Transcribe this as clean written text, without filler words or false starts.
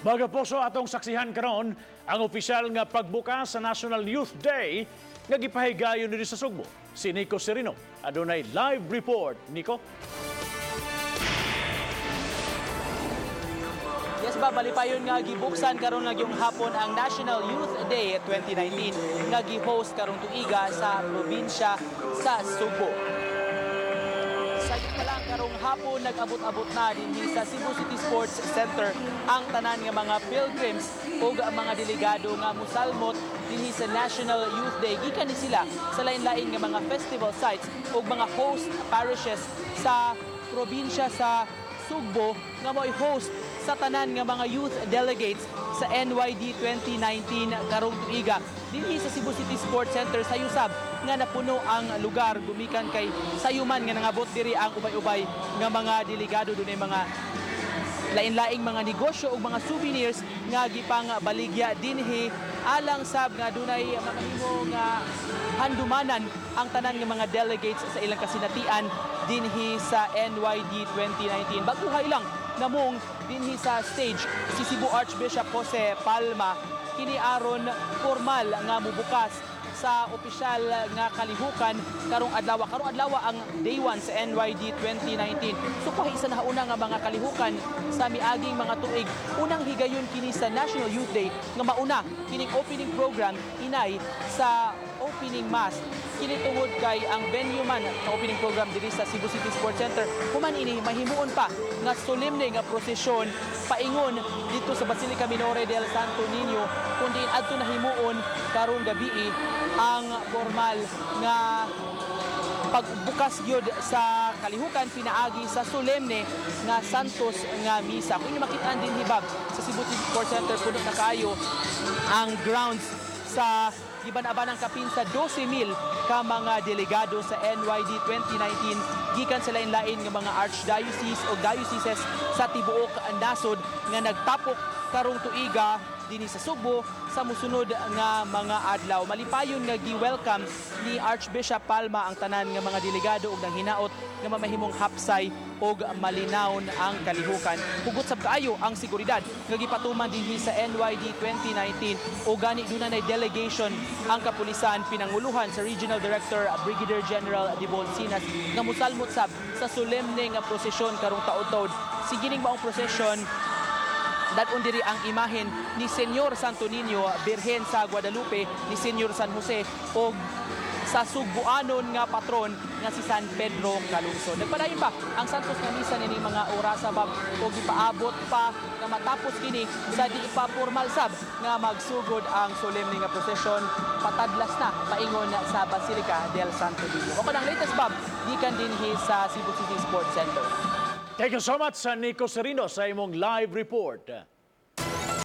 Baga po so atong saksihan karon ang opisyal nga pagbukas sa National Youth Day nga gipahigayon diri sa Sugbo. Si Nico Serino adunay live report. Nico. Yes ba, balipayon nga gibuksan karon nga yung hapon ang National Youth Day 2019 nga gi-host karong tuiga sa probinsya sa Sugbo. Sa pa lang karong hapon nag-abot-abot na dinhi sa Cebu City Sports Center ang tanan nga mga pilgrims ug mga delegado nga musalmot dinhi sa National Youth Day. Gikan ni sila sa lain-lain nga mga festival sites ug mga host parishes sa probinsya sa Sugbo nga mo'y host sa tanan nga mga youth delegates sa NYD 2019 karong tuiga dinhi sa Cebu City Sports Center sa Yusab nga napuno ang lugar gumikan kay sayuman nga nangabot diri ang ubay-ubay nga mga delegado dunay mga lain-laing mga negosyo ug mga souvenirs nga gipang baligya dinhi alang sab nga dunay mamahimo nga handumanan ang tanan nga mga delegates sa ilang kasinatian dinhi sa NYD 2019. Baguhay lang namong dinhi sa stage si Cebu Archbishop Jose Palma kini aron formal nga mubukas sa opisyal nga kalihukan karong adlaw ang day 1 sa NYD 2019. So isa na una nga mga kalihukan sa miaging mga tuig unang higayon kini sa National Youth Day nga mauna kining opening program inay sa opening mass kini tungod kay ang venue man sa opening program diri sa Cebu City Sports Center human ini mahimuon pa nga solemne nga prosesyon paingon dito sa Basilica Minore del Santo Niño kundi adto nahimuon karong gabi ang formal nga pagbukas gyud sa kalihukan pinaagi sa solemne nga Santos nga misa. Kung inyo makitaan din hibag sa Cebu City Sports Center puno na kayo ang grounds sa giban-aban ng Kapin sa 12,000 ka mga delegado sa NYD 2019 gikan sa lain-lain nga mga archdiocese o dioceses sa tibuok nasod nga nagtapok karong tuiga dinhi sa Sugbo sa musunod nga mga adlaw. Malipayon nga gi-welcome ni Archbishop Palma ang tanan nga mga delegado ug nanghinaot nga mamahimong hapsay ug malinawon ang kalihukan. Hugot sab kaayo ang seguridad nga gipatuman dinhi sa NYD 2019 ug gani dunay delegation ang kapulisan pinanguluhan sa Regional Director Brigadier General Dibon Sinas nga musalmot sab sa solemne nga prosesyon karong taud-taud. Sigining maong prosesyon dadun diri ang imahen ni Senyor Santo Niño, Birhen sa Guadalupe, ni Senyor San Jose o sa Sugbuanon nga patron nga si San Pedro Calungsod. Nagpadayon pa ang Santos nga misa nini mga orasa bab o gipaabot pa nga matapos kini sa di pa formal sab nga magsugod ang solemne nga prosesyon patadlas na paingon sa Basilica del Santo Niño. O kanang latest bab gikan dinhi sa Cebu City Sports Center. Thank you so much, Nico Serino, sa imong live report.